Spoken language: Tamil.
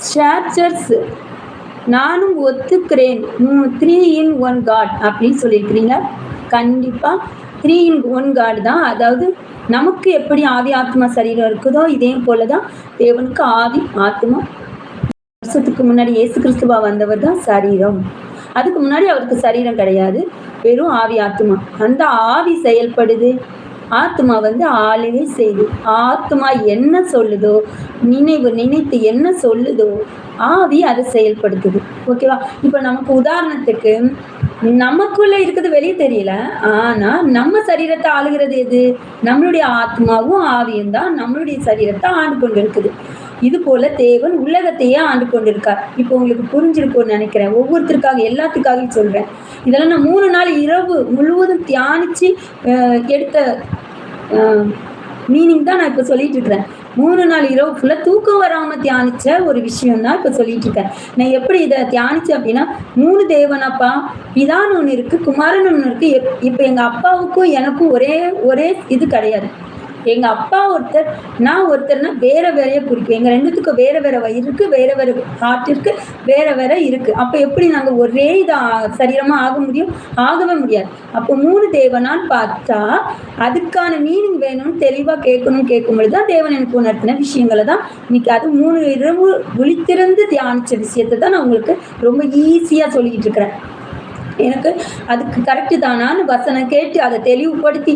ஷேர்ச்சர்ஸ் நானும் ஒத்துக்கிறேன். 3 in 1 காட் அப்படின்னு சொல்லியிருக்கிறீங்க. கண்டிப்பாக 3 in 1 காட் தான். அதாவது நமக்கு எப்படி ஆவி ஆத்மா சரீரம் இருக்குதோ இதே போல தான் தேவனுக்கு ஆவி ஆத்மா. வருஷத்துக்கு முன்னாடி இயேசு கிறிஸ்துவா வந்தவர் தான் சரீரம். அதுக்கு முன்னாடி அவருக்கு சரீரம் கிடையாது, வெறும் ஆவி ஆத்மா. அந்த ஆவி செயல்படுது, ஆத்மா ஆளுகை செய்யுது. ஆத்மா என்ன சொல்லுதோ, நினைத்து என்ன சொல்லுதோ ஆவி அதை செயல்படுத்துது. ஓகேவா? இப்போ நமக்கு உதாரணத்துக்கு நமக்குள்ள இருக்குது வெளியே தெரியல, ஆனா நம்ம சரீரத்தை ஆளுகிறது எது? நம்மளுடைய ஆத்மாவும் ஆவியும் தான் நம்மளுடைய சரீரத்தை ஆண்டு கொண்டு இருக்குது. இது போல தேவன் உலகத்தையே ஆண்டு கொண்டிருக்கார். இப்போ உங்களுக்கு புரிஞ்சிருக்கும்னு நினைக்கிறேன். ஒவ்வொருத்தருக்காக எல்லாத்துக்காகவும் சொல்றேன். இதெல்லாம் நான் 3 நாள் இரவு முழுவதும் தியானிச்சு எடுத்த மீனிங் தான் நான் இப்போ சொல்லிட்டு இருக்கிறேன். 3 நாள் இரவு ஃபுல்லா தூக்கம் வராம தியானிச்ச ஒரு விஷயம் தான் இப்போ சொல்லிட்டு இருக்கேன். நான் எப்படி இதை தியானிச்சேன் அப்படின்னா, 3 தேவனப்பா, பிதான்னு ஒன்று இருக்கு, குமாரன் ஒன்று இருக்கு. இப்போ எங்க அப்பாவுக்கும் எனக்கும் ஒரே இது கிடையாது. எங்க அப்பா ஒருத்தர், நான் ஒருத்தர்னா வேற வேறைய குறிக்கும். எங்க ரெண்டுத்துக்கும் வேற வேற வயிறு இருக்கு, வேற வேற ஹார்ட் இருக்கு, வேற வேற இருக்கு. அப்ப எப்படி நாங்க ஒரே சரீரமா ஆக முடியும்? ஆகவே முடியாது. அப்போ 3 தேவனான்னு பார்த்தா அதுக்கான மீனிங் வேணும்னு தெளிவா கேட்கும் பொழுதுதான் தேவன் எனக்கு உணர்த்தின விஷயங்களை தான் இன்னைக்கு, அது 3 இரவு விழித்திருந்து தியானிச்ச விஷயத்தை தான் நான் உங்களுக்கு ரொம்ப ஈஸியா சொல்லிட்டு இருக்கிறேன். எனக்கு அதுக்கு கரெக்டு தானான்னு வசனம் கேட்டு அதை தெளிவுபடுத்தி